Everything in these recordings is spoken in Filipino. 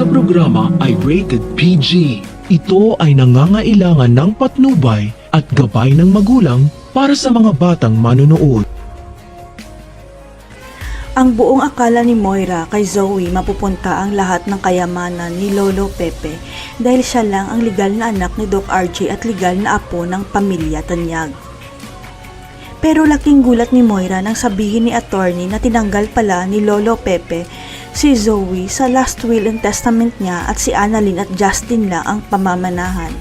na programa ay rated PG. Ito ay nangangailangan ng patnubay at gabay ng magulang para sa mga batang manonood. Ang buong akala ni Moira kay Zoe mapupunta ang lahat ng kayamanan ni Lolo Pepe dahil siya lang ang legal na anak ni Doc RJ at legal na apo ng pamilya Tanyag. Pero laking gulat ni Moira nang sabihin ni attorney na tinanggal pala ni Lolo Pepe si Zoe sa last will and testament niya at si Annalyn at Justin lang ang pamamanahan.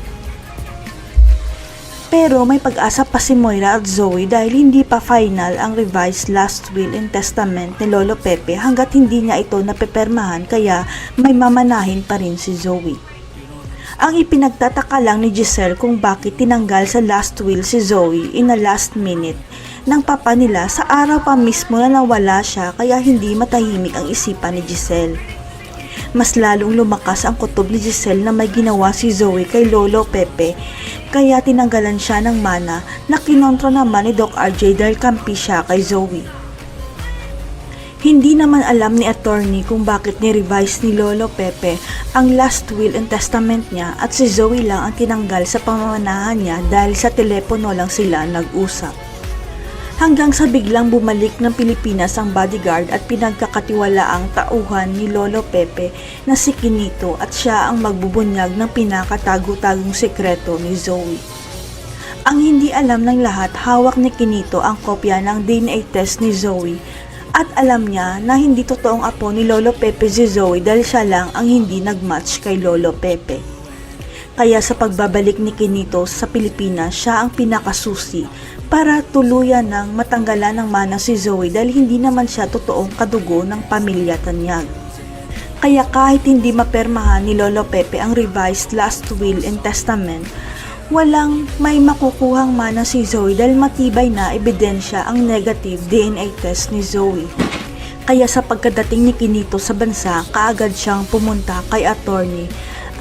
Pero may pag-asa pa si Moira at Zoe dahil hindi pa final ang revised last will and testament ni Lolo Pepe hanggat hindi niya ito napepermahan kaya may mamanahin pa rin si Zoe. Ang ipinagtataka lang ni Giselle kung bakit tinanggal sa last will si Zoe in a last minute ng papa nila sa araw pa mismo na nawala siya kaya hindi matahimik ang isipan ni Giselle. Mas lalong lumakas ang kutob ni Giselle na may ginawa si Zoe kay Lolo Pepe kaya tinanggalan siya ng mana na kinontra naman ni Doc RJ dahil kampi siya kay Zoe. Hindi naman alam ni attorney kung bakit ni-revise ni Lolo Pepe ang last will and testament niya at si Zoe lang ang tinanggal sa pamamanahan niya dahil sa telepono lang sila nag-usap. Hanggang sa biglang bumalik ng Pilipinas ang bodyguard at pinagkakatiwalaang tauhan ni Lolo Pepe na si Quinito at siya ang magbubunyag ng pinakatago-tagong sekreto ni Zoe. Ang hindi alam ng lahat, hawak ni Quinito ang kopya ng DNA test ni Zoe at alam niya na hindi totoong apo ni Lolo Pepe si Zoe dahil siya lang ang hindi nagmatch kay Lolo Pepe. Kaya sa pagbabalik ni Quinito sa Pilipinas, siya ang pinakasusi para tuluyan ng matanggalan ng mana si Zoe dahil hindi naman siya totoong kadugo ng pamilya Tanyag. Kaya kahit hindi mapermahan ni Lolo Pepe ang revised last will and testament, walang may makukuhang mana si Zoe dahil matibay na ebidensya ang negative DNA test ni Zoe. Kaya sa pagkadating ni Quinito sa bansa, kaagad siyang pumunta kay attorney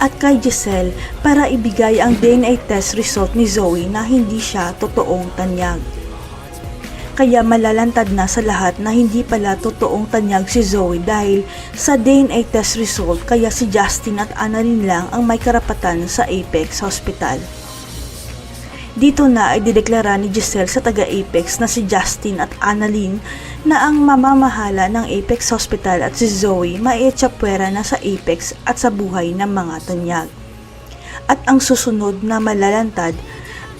at kay Giselle para ibigay ang DNA test result ni Zoe na hindi siya totoong Tanyag. Kaya malalantad na sa lahat na hindi pala totoong Tanyag si Zoe dahil sa DNA test result kaya si Justin at Annalyn lang ang may karapatan sa Apex Hospital. Dito na ay dideklara ni Giselle sa taga-Apex na si Justin at Annalyn na ang mamamahala ng Apex Hospital at si Zoe maietsapwera na sa Apex at sa buhay ng mga Tanyag. At ang susunod na malalantad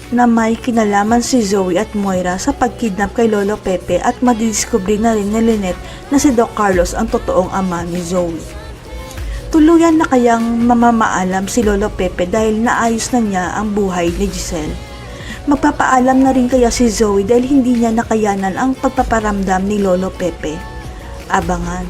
na may kinalaman si Zoe at Moira sa pagkidnap kay Lolo Pepe at madidiskubre na rin ni Lynette na si Doc Carlos ang totoong ama ni Zoe. Tuluyan na kayang mamamaalam si Lolo Pepe dahil naayos na niya ang buhay ni Giselle. Magpapaalam na rin kaya si Zoe dahil hindi niya nakayanan ang pagpaparamdam ni Lolo Pepe. Abangan.